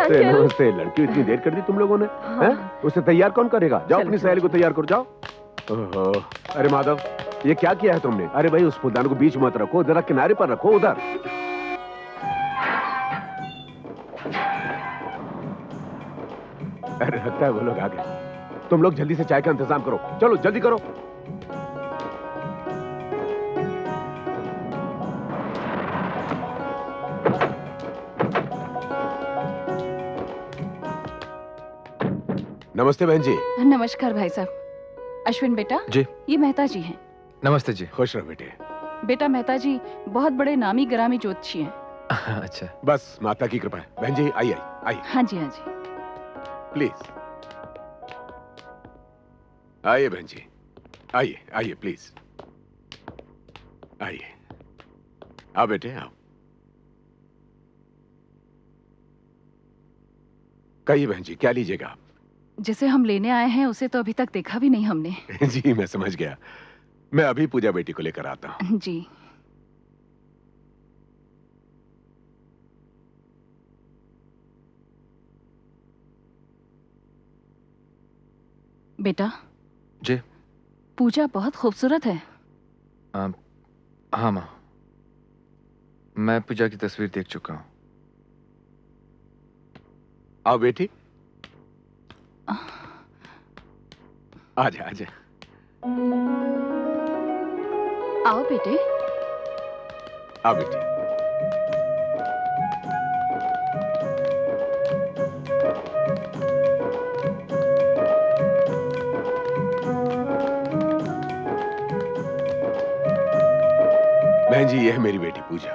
नमस्ते अंकल। नमस्ते। लड़की इतनी देर कर दी तुम लोगों ने? हाँ। हैं? उसे तैयार कौन करेगा? जाओ चलो, अपनी चलो, सहेली को चलो। तैयार करो, जाओ। ओहो, अरे माधव, ये क्या किया है तुमने? अरे भाई, उस फूलदान को बीच मत रखो, जरा किनारे पर रखो उधर। अरे लगता है वो लोग आ गए। तुम लोग जल्दी से चाय का इंतजाम करो, चलो जल्दी करो। नमस्ते बहन जी। नमस्कार भाई साहब। अश्विन बेटा जी। ये मेहता जी हैं। नमस्ते जी। खुश रहो बेटे। बेटा मेहता जी बहुत बड़े नामी गिरामी ज्योतिषी हैं। अच्छा। बस माता की कृपा है। बहन जी आइए आइए हाँ जी हाँ जी। प्लीज आइए बहन जी, आइए आइए प्लीज आइए। आओ बेटे आओ। कहिए बहन जी, क्या लीजिएगा आप? जिसे हम लेने आए हैं उसे तो अभी तक देखा भी नहीं हमने। जी मैं समझ गया। मैं अभी पूजा बेटी को लेकर आता हूँ। जी। बेटा। जी। पूजा बहुत खूबसूरत है। हाँ माँ, मैं पूजा की तस्वीर देख चुका हूँ। आओ बेटी, आजा आजा। आओ बेटे। आओ बेटी। बहन जी, यह है मेरी बेटी पूजा।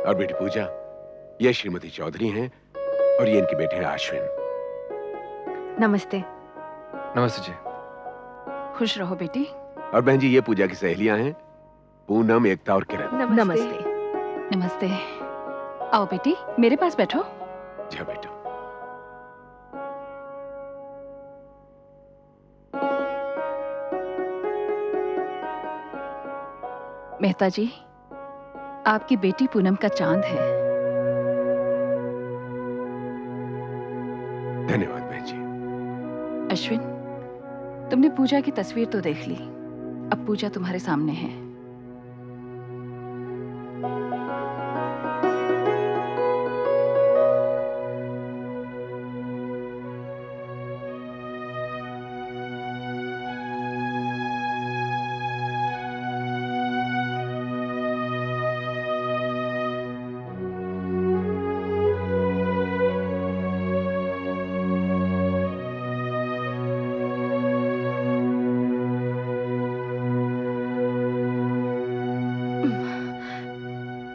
और बेटी पूजा, ये श्रीमती चौधरी हैं और ये इनके बेटे हैं अश्विन। नमस्ते। नमस्ते जी। खुश रहो बेटी। और बहन जी, ये पूजा की सहेलियां हैं, पूनम, एकता और किरण। नमस्ते। नमस्ते। आओ बेटी मेरे पास बैठो। जा बेटा। मेहता जी, आपकी बेटी पूनम का चांद है। धन्यवाद बहन जी। अश्विन, तुमने पूजा की तस्वीर तो देख ली, अब पूजा तुम्हारे सामने है।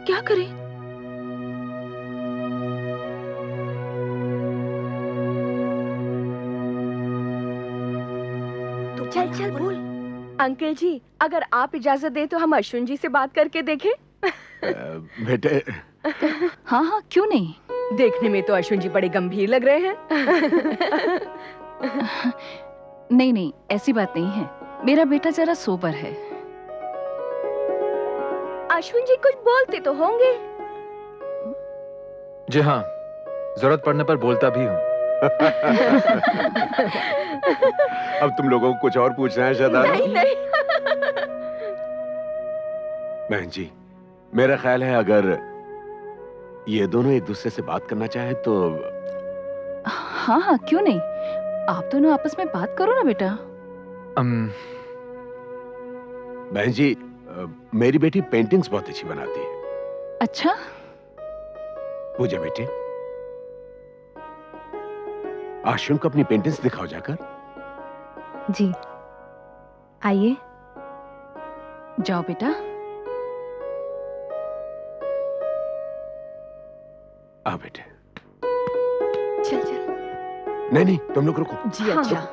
क्या करें? चल चल बोल। अंकल जी, अगर आप इजाजत दें तो हम अश्विन जी से बात करके देखें। बेटे। हाँ हाँ क्यों नहीं। देखने में तो अश्विन जी बड़े गंभीर लग रहे हैं। नहीं नहीं ऐसी बात नहीं है, मेरा बेटा जरा सोबर है। अश्विन जी कुछ बोलते तो होंगे। जी हाँ, जरूरत पड़ने पर बोलता भी हूँ। अब तुम लोगों को कुछ और पूछना है शायद? नहीं नहीं। बहन जी, मेरा ख्याल है अगर ये दोनों एक दूसरे से बात करना चाहे तो। हाँ हाँ क्यों नहीं, आप दोनों आपस में बात करो ना बेटा। बहन जी, मेरी बेटी पेंटिंग्स बहुत अच्छी बनाती है। अच्छा। पूजा बेटे, अश्विन को अपनी पेंटिंग्स दिखाओ जाकर। जी आइए। जाओ बेटा। आओ बेटे। चल चल। नहीं नहीं, तुम लोग रुको। जी अच्छा।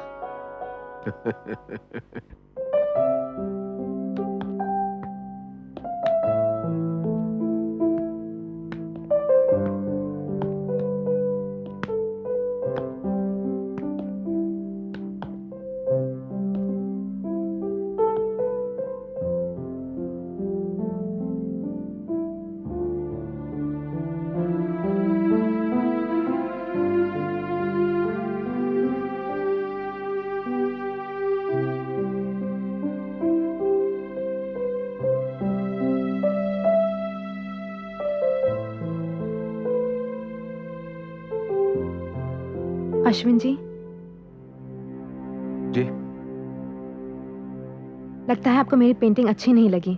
अश्विन जी, जी। लगता है आपको मेरी पेंटिंग अच्छी नहीं लगी,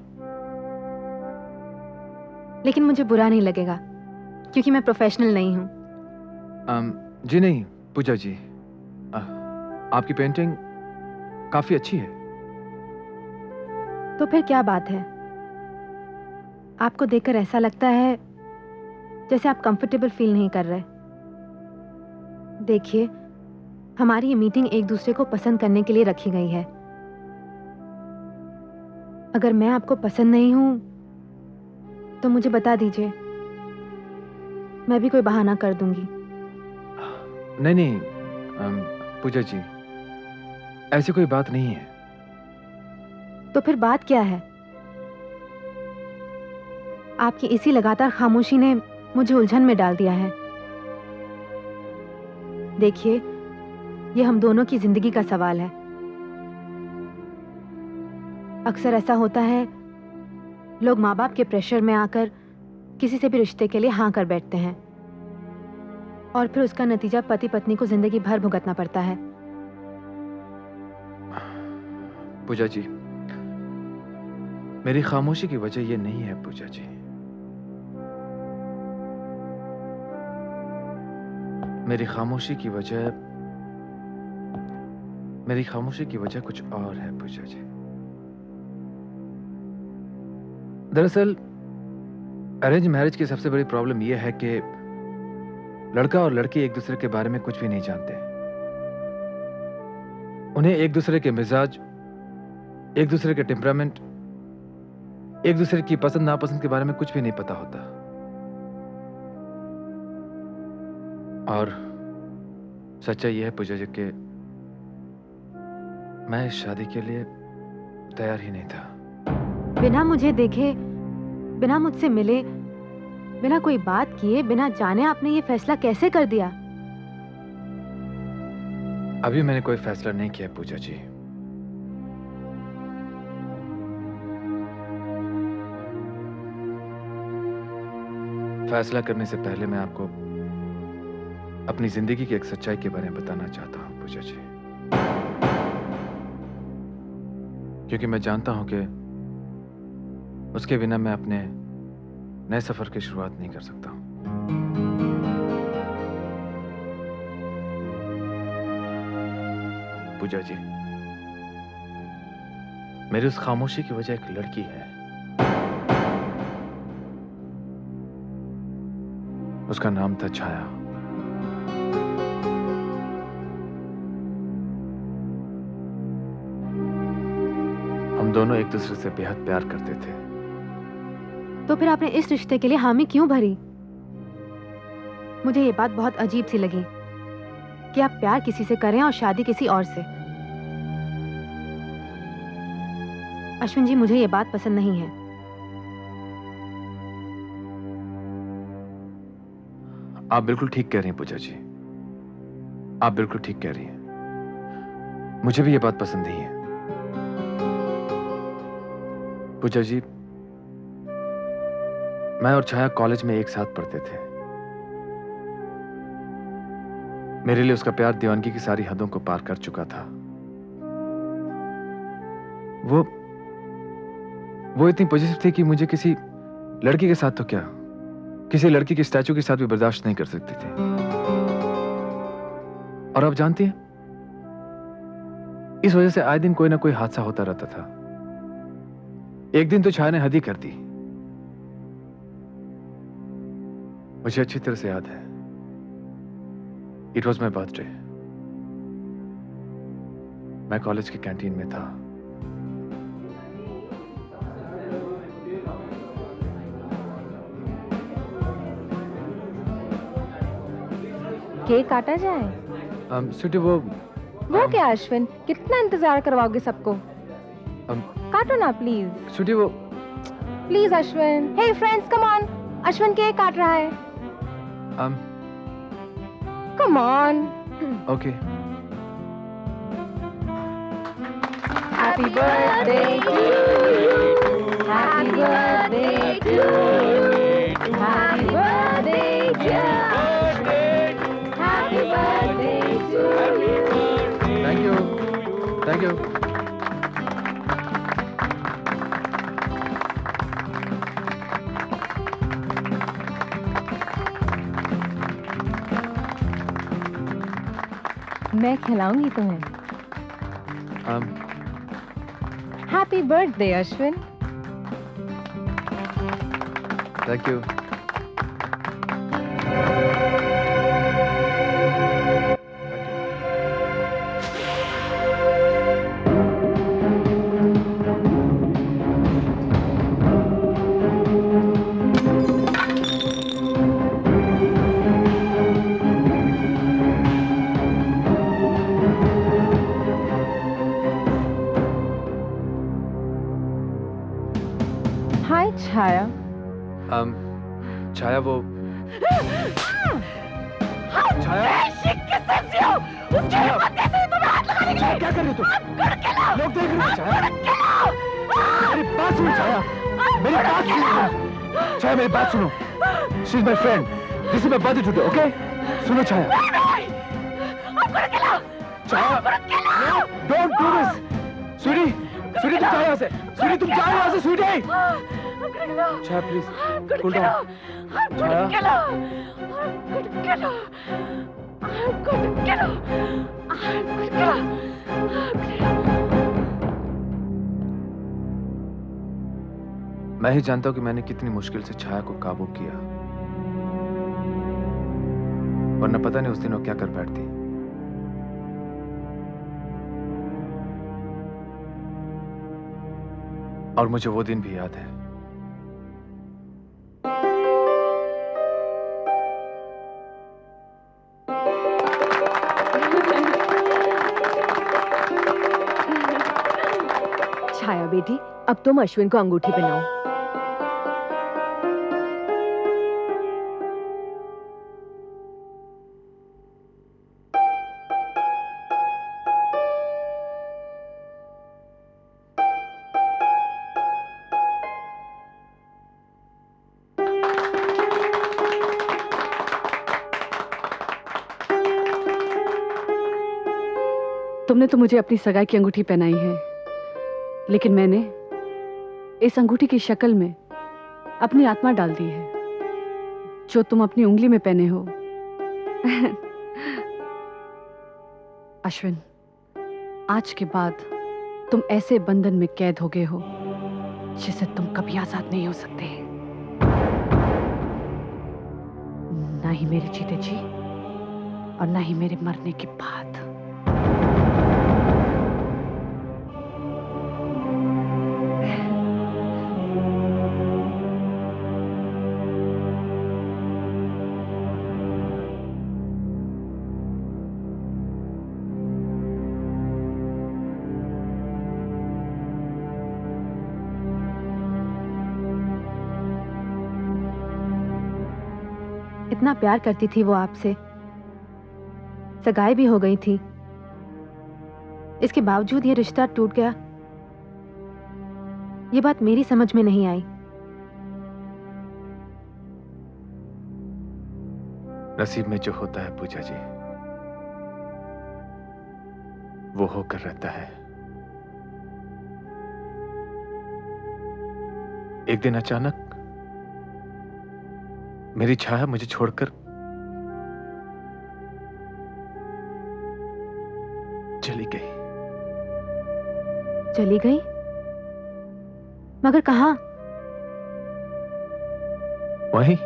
लेकिन मुझे बुरा नहीं लगेगा क्योंकि मैं प्रोफेशनल नहीं हूँ। जी नहीं पूजा जी, आपकी पेंटिंग काफी अच्छी है। तो फिर क्या बात है? आपको देखकर ऐसा लगता है जैसे आप कंफर्टेबल फील नहीं कर रहे। देखिए, हमारी ये मीटिंग एक दूसरे को पसंद करने के लिए रखी गई है। अगर मैं आपको पसंद नहीं हूं तो मुझे बता दीजिए, मैं भी कोई बहाना कर दूंगी। नहीं नहीं पूजा जी, ऐसी कोई बात नहीं है। तो फिर बात क्या है? आपकी इसी लगातार खामोशी ने मुझे उलझन में डाल दिया है। देखिए, ये हम दोनों की जिंदगी का सवाल है। अक्सर ऐसा होता है, लोग माँ बाप के प्रेशर में आकर किसी से भी रिश्ते के लिए हाँ कर बैठते हैं और फिर उसका नतीजा पति पत्नी को जिंदगी भर भुगतना पड़ता है। पूजा जी, मेरी खामोशी की वजह ये नहीं है पूजा जी। मेरी खामोशी की वजह कुछ और है पूजा जी। दरअसल अरेंज मैरिज की सबसे बड़ी प्रॉब्लम यह है कि लड़का और लड़की एक दूसरे के बारे में कुछ भी नहीं जानते। उन्हें एक दूसरे के मिजाज, एक दूसरे के टेम्परामेंट, एक दूसरे की पसंद नापसंद के बारे में कुछ भी नहीं पता होता। और सच्चाई यह है पूजा जी कि मैं इस शादी के लिए तैयार ही नहीं था। बिना मुझे देखे, बिना मुझसे मिले, बिना कोई बात किए, बिना जाने आपने ये फैसला कैसे कर दिया? अभी मैंने कोई फैसला नहीं किया पूजा जी। फैसला करने से पहले मैं आपको अपनी जिंदगी की एक सच्चाई के बारे में बताना चाहता हूं पूजा जी, क्योंकि मैं जानता हूं कि उसके बिना मैं अपने नए सफर की शुरुआत नहीं कर सकता हूं। पूजा जी, मेरी उस खामोशी की वजह एक लड़की है। उसका नाम था छाया। हम दोनों एक दूसरे से बेहद प्यार करते थे। तो फिर आपने इस रिश्ते के लिए हामी क्यों भरी? मुझे ये बात बहुत अजीब सी लगी कि आप प्यार किसी से करें और शादी किसी और से। अश्विन जी, मुझे ये बात पसंद नहीं है। आप बिल्कुल ठीक कह रही हैं पूजा जी, आप बिल्कुल ठीक कह रही हैं। मुझे भी ये बात पसंद नहीं है। पूजा जी, मैं और छाया कॉलेज में एक साथ पढ़ते थे। मेरे लिए उसका प्यार दीवानगी की सारी हदों को पार कर चुका था। वो इतनी पॉजिटिव थी कि मुझे किसी लड़की के साथ तो क्या, किसी लड़की के स्टैचू के साथ भी बर्दाश्त नहीं कर सकती थी। और आप जानती हैं, इस वजह से आए दिन कोई ना कोई हादसा होता रहता था। एक दिन तो छाया ने हद ही कर दी। मुझे अच्छी तरह से याद है, इट वॉज माई बर्थडे। मैं कॉलेज की कैंटीन में था। केक काटा जाए? स्वीटी, वो क्या अश्विन, कितना इंतजार करवाओगे सबको? काटो ना प्लीज। स्वीटी, वो please Ashwin. Hey friends, come on. Ashwin cake काट रहा है। Come on. Okay. Happy birthday to you, happy birthday to you, happy birthday to you, happy birthday thank you. मैं खिलाऊंगी तुम्हें। Happy birthday Ashwin. Thank you. Hi Chhaya. Chhaya वो छाया क्या कर रही तू? लोग देख रहे हैं छाया। मेरी बात सुनो छाया, मेरी बात सुनो छाया, मेरी बात सुनो। She is my friend, this is my birthday today, okay? सुनो Chhaya, Chhaya don't do this. Sweetie, sweetie तुम जाओ यहाँ से, स्वीटी तुम जाओ यहाँ से, sweetie. Chhaya please cool down. Chhaya मैं ही जानता हूं कि मैंने कितनी मुश्किल से छाया को काबू किया, वरना पता नहीं उस दिन वो क्या कर बैठती। और मुझे वो दिन भी याद है। छाया बेटी, अब तुम अश्विन को अंगूठी पहनाओ। तुमने तो मुझे अपनी सगाई की अंगूठी पहनाई है, लेकिन मैंने इस अंगूठी की शक्ल में अपनी आत्मा डाल दी है, जो तुम अपनी उंगली में पहने हो। अश्विन, आज के बाद तुम ऐसे बंधन में कैद हो गए हो जिससे तुम कभी आजाद नहीं हो सकते। ना ही मेरे जीते जी और ना ही मेरे मरने के बाद। इतना प्यार करती थी वो आपसे, सगाई भी हो गई थी, इसके बावजूद ये रिश्ता टूट गया। ये बात मेरी समझ में नहीं आई। नसीब में जो होता है पूजा जी, वो होकर रहता है। एक दिन अचानक मेरी छाया मुझे छोड़कर चली गई। चली गई? मगर कहाँ? वहीं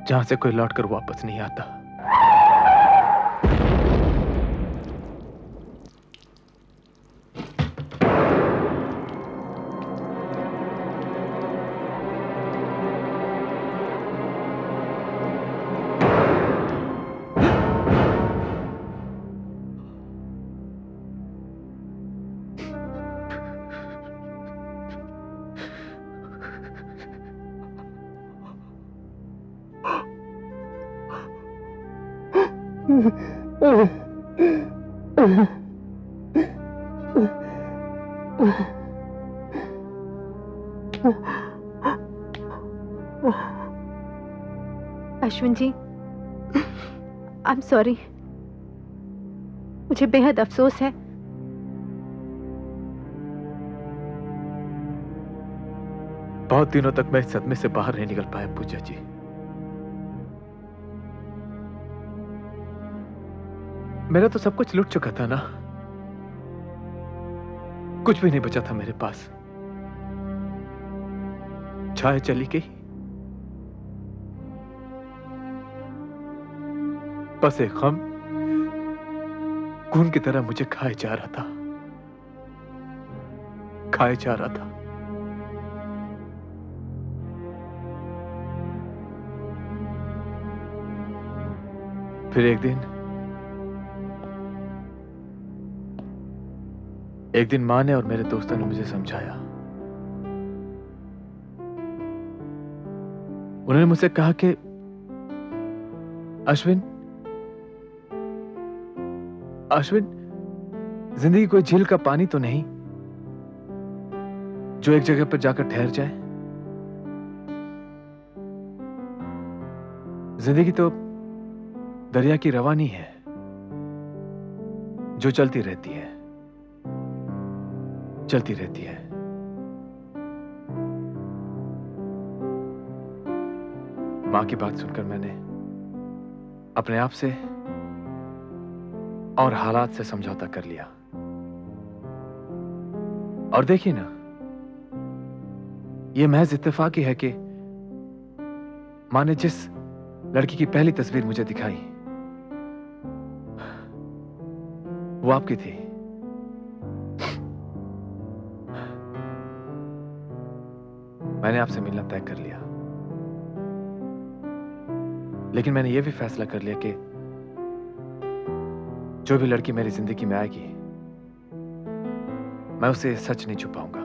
जहां से कोई लौटकर वापस नहीं आता। अश्विन जी, आई एम सॉरी। मुझे बेहद अफसोस है। बहुत दिनों तक मैं इस सदमे से बाहर नहीं निकल पाया पूजा जी। मेरा तो सब कुछ लुट चुका था ना, कुछ भी नहीं बचा था मेरे पास। छाया चली गई, बस एक गम खून की तरह मुझे खाए जा रहा था, खाए जा रहा था। फिर एक दिन मां ने और मेरे दोस्तों ने मुझे समझाया। उन्होंने मुझसे कहा कि अश्विन, जिंदगी कोई झील का पानी तो नहीं जो एक जगह पर जाकर ठहर जाए। जिंदगी तो दरिया की रवानी है जो चलती रहती है, चलती रहती है। मां की बात सुनकर मैंने अपने आप से और हालात से समझौता कर लिया। और देखिए ना, यह महज इत्तेफाक ही है कि मां ने जिस लड़की की पहली तस्वीर मुझे दिखाई वो आपकी थी। मैंने आपसे मिलना तय कर लिया, लेकिन मैंने यह भी फैसला कर लिया कि जो भी लड़की मेरी जिंदगी में आएगी मैं उसे सच नहीं छुपाऊंगा।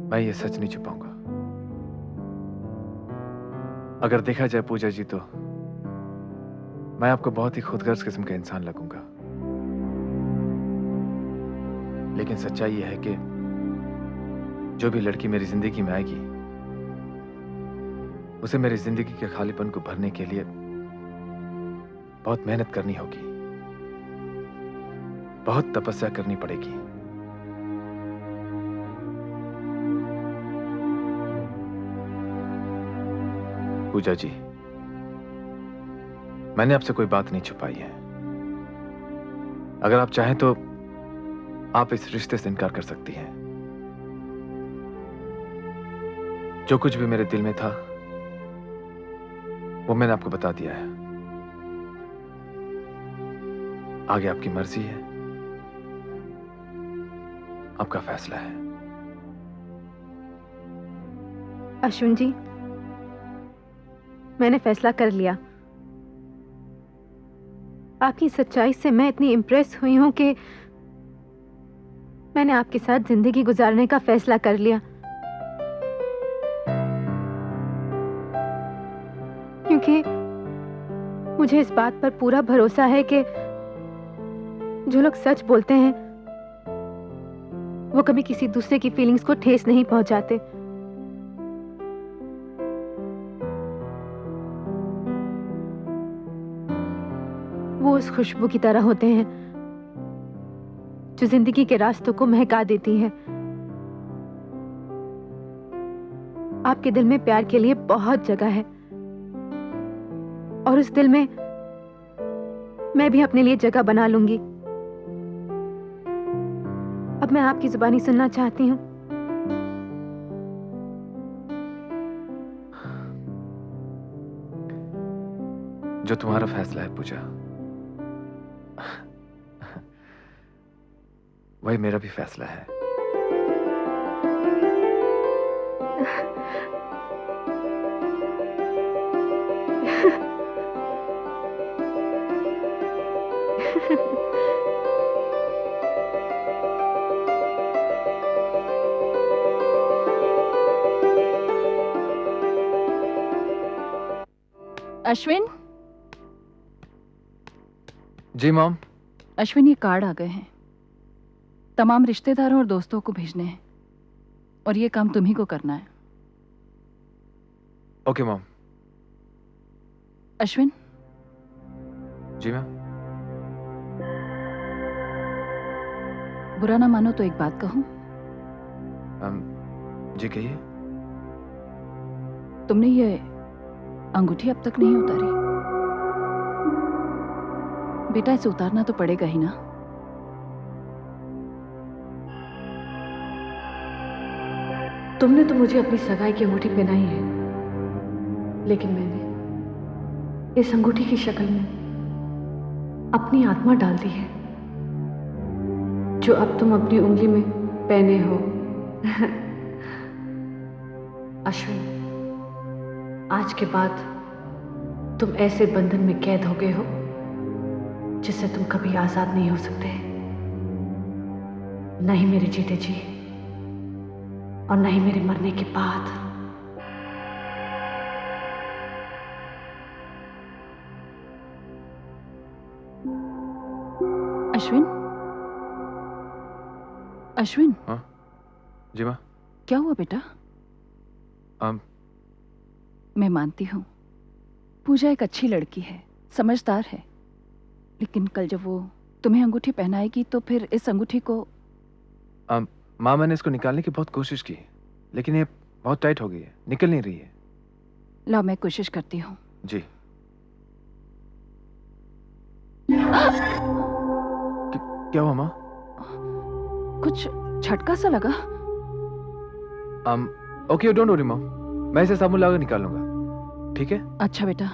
मैं ये सच नहीं छुपाऊंगा। अगर देखा जाए पूजा जी तो मैं आपको बहुत ही खुदगर्ज किस्म का इंसान लगूंगा, लेकिन सच्चाई यह है कि जो भी लड़की मेरी जिंदगी में आएगी उसे मेरी जिंदगी के खालीपन को भरने के लिए बहुत मेहनत करनी होगी, बहुत तपस्या करनी पड़ेगी। पूजा जी, मैंने आपसे कोई बात नहीं छुपाई है। अगर आप चाहें तो आप इस रिश्ते से इनकार कर सकती हैं। जो कुछ भी मेरे दिल में था वो मैंने आपको बता दिया है। आगे आपकी मर्जी है, आपका फैसला है। अश्विन जी, मैंने फैसला कर लिया। आपकी सच्चाई से मैं इतनी इम्प्रेस हुई हूं कि मैंने आपके साथ जिंदगी गुजारने का फैसला कर लिया। क्योंकि मुझे इस बात पर पूरा भरोसा है कि जो लोग सच बोलते हैं वो कभी किसी दूसरे की फीलिंग्स को ठेस नहीं पहुंचाते। वो उस खुशबू की तरह होते हैं जो जिंदगी के रास्तों को महका देती है। आपके दिल में प्यार के लिए बहुत जगह है और उस दिल में मैं भी अपने लिए जगह बना लूंगी। अब मैं आपकी जुबानी सुनना चाहती हूँ। जो तुम्हारा फैसला है पूजा, वही मेरा भी फैसला है। अश्विन, जी मॉम। अश्विन, ये कार्ड आ गए हैं। तमाम रिश्तेदारों और दोस्तों को भेजने हैं और ये काम तुम्ही को करना है। Okay mom. अश्विन, जी मैम। बुरा ना मानो तो एक बात कहूं। जी कहिए। तुमने ये अंगूठी अब तक नहीं उतारी। बेटा इसे उतारना तो पड़ेगा ही ना। तुमने तो मुझे अपनी सगाई की अंगूठी पहनाई है, लेकिन मैंने इस अंगूठी की शक्ल में अपनी आत्मा डाल दी है, जो अब तुम अपनी उंगली में पहने हो। अश्विन, आज के बाद तुम ऐसे बंधन में कैद हो गए हो जिससे तुम कभी आजाद नहीं हो सकते। नहीं मेरे जीते जी और नहीं मेरे मरने के बाद। अश्विन, अश्विन। हाँ जी माँ। क्या हुआ बेटा? मैं मानती हूँ पूजा एक अच्छी लड़की है, समझदार है, लेकिन कल जब वो तुम्हें अंगूठी पहनाएगी तो फिर इस अंगूठी को। माँ मैंने इसको निकालने की बहुत कोशिश की, लेकिन ये बहुत टाइट हो गई है, निकल नहीं रही है। लाओ मैं कोशिश करती हूँ। जी। क्या हुआ माँ? कुछ झटका सा लगा। ओके डोंट वरी माँ, मैं इसे साबुन लगा निकाल लूंगा, ठीक है? अच्छा बेटा।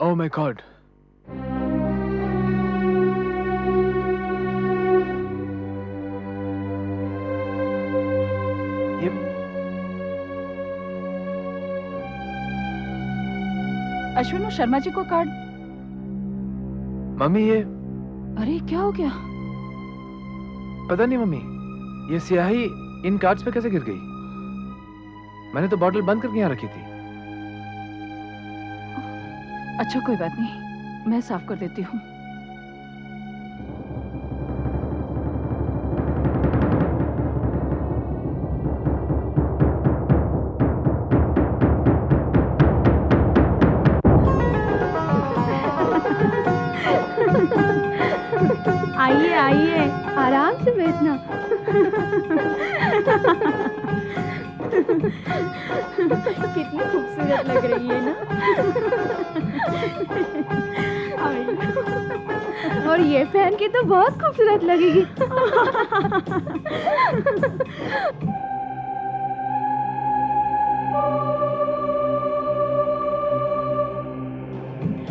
Oh my God. ये अश्विन, वो शर्मा जी को कार्ड। मम्मी, ये अरे क्या हो गया? पता नहीं मम्मी, ये स्याही इन कार्ड्स पे कैसे गिर गई? मैंने तो बॉटल बंद करके यहाँ रखी थी। अच्छा कोई बात नहीं, मैं साफ कर देती हूँ। आइए आइए, आराम से बैठना। कितनी खूबसूरत लग रही है ना। और ये पहन के तो बहुत खूबसूरत लगेगी।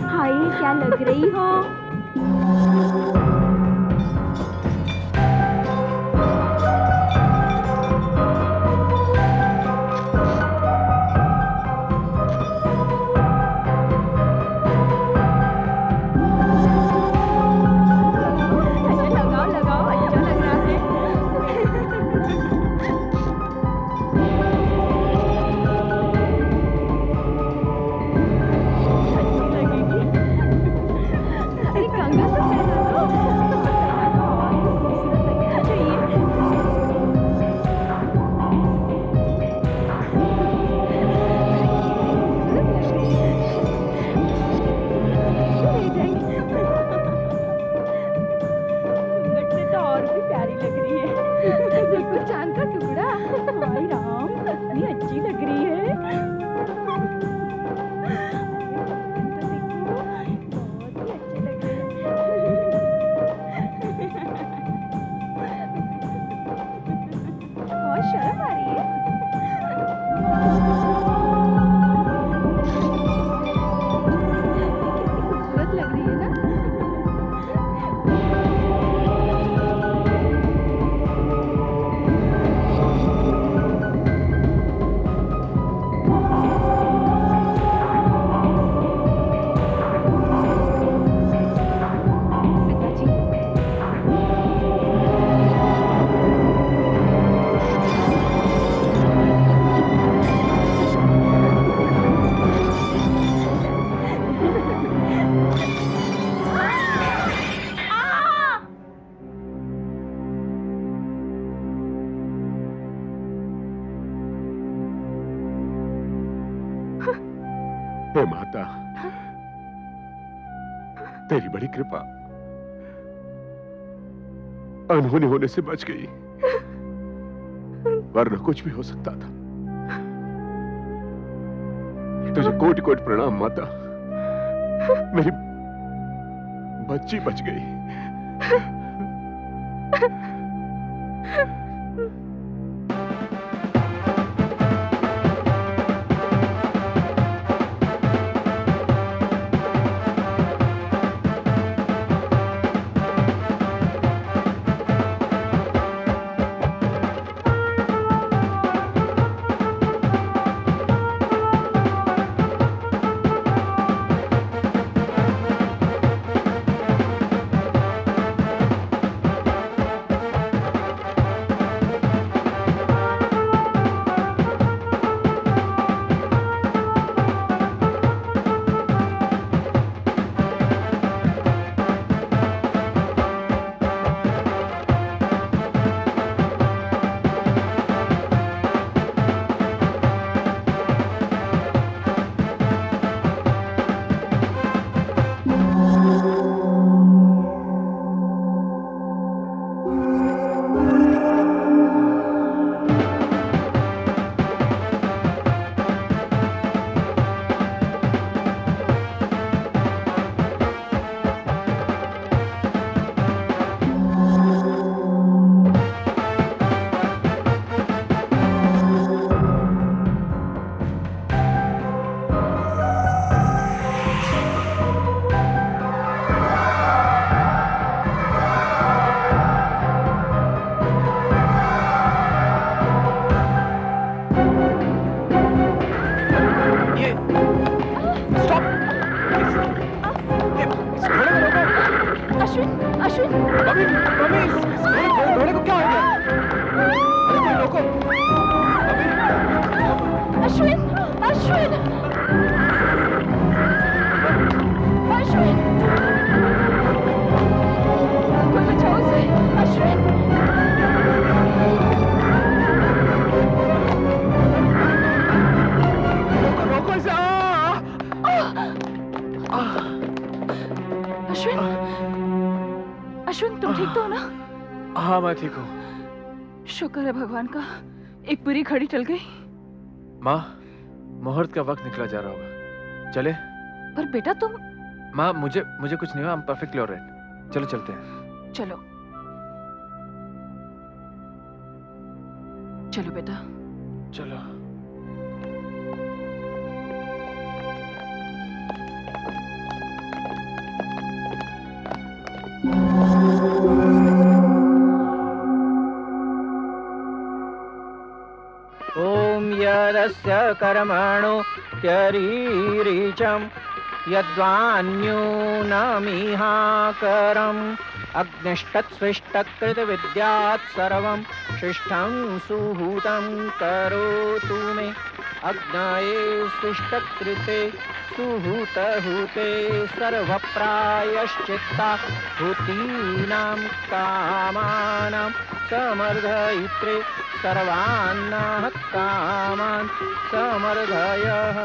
हाय, क्या लग रही हो। हे माता, तेरी बड़ी कृपा, अनहोनी होने से बच गई, वरना कुछ भी हो सकता था। तुझे कोटि कोटि प्रणाम माता, मेरी बच्ची बच गई। अश्विन मम्मी मम्मी इस घोड़े को क्या हो गया? अरे कोई रोको मम्मी। अश्विन अश्विन अश्विन कोई बचाओ उसे अश्विन रोको इसे। अश्विन अश्विन तुम ठीक तो हो ना? हाँ मैं ठीक हूँ। शुक्र है भगवान का, एक बुरी घड़ी टल गई। माँ मुहूर्त का वक्त निकला जा रहा होगा, चले? पर बेटा तुम। माँ मुझे कुछ नहीं हुआ, I'm perfectly alright। चलो चलते हैं। चलो चलो बेटा। चलो। ओम यदस्य कर्मणो त्यरीरिचं यद्वान्यूनमिहाकरम् अग्निष्टत्स्विष्टकृतविद्यात् सर्वं शिष्टं सुहूतं करोतु मे अग्नये स्विष्टकृते सुहूतहूते सर्वप्रायश्चित्ता भूतीनां कामानां समर्धयित्रे सर्वान्नः कामान् समर्धयः।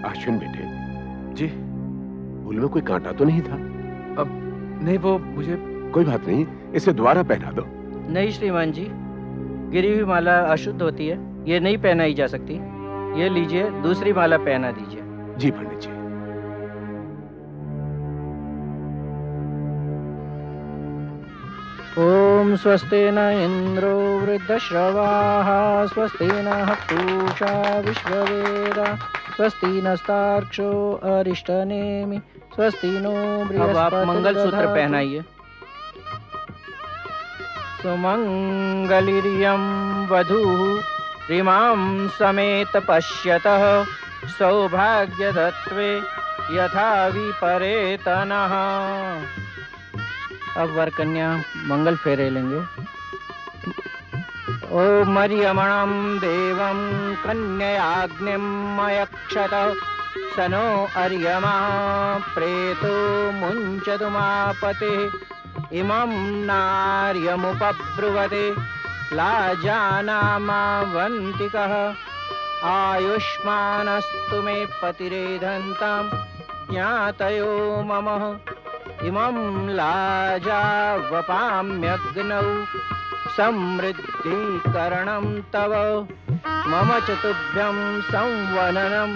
अश्विन बेटे, जी फूल में कोई कांटा तो नहीं था? अब नहीं, वो मुझे कोई बात नहीं, इसे दोबारा पहना दो। नहीं श्रीमान जी, गिरी हुई माला अशुद्ध होती है, ये नहीं पहनाई जा सकती। ये लीजिए, दूसरी माला पहना दीजिए। जी पंडित जी। ओम स्वस्ति न इंद्रो वृद्धश्रवाः स्वस्ति नः पूषा विश्ववेदा स्वस्ति नस्तार्क्ष्यो अरिष्टनेमि स्वस्ति नो बृहस्पतिर्दधातु। अब आप मंगलसूत्र पहनाइए। सुमंगलिर्यं वधूः रिमां समेत पश्यतः सौभाग्यदत्वे यथा विपरेतनः। अब वर कन्या मंगल फेरे लेंगे। ओ मरियमणं देवं कन्ययाग्निमयक्षत स नो अर्यमा प्रेतो मुञ्चतुमापते इमं नार्यमुपब्रुवते लाजानामावन्तिकः आयुष्मानस्तु मे पतिरेधन्तां ज्ञातयो मम इमं लाजावपाम्यग्नौ समृद्धीकरणं तव मम चतुभ्यं संवननं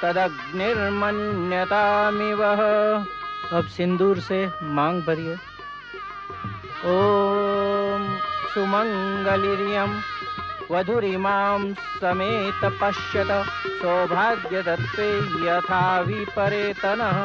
तदग्निर्मन्यतामिवः। अब सिंदूर से मांग भरिए। ओम सुमंगलिर्यं वधुरिमां समेत पश्यत सौभाग्यदत्ते यथा विपरेतनः।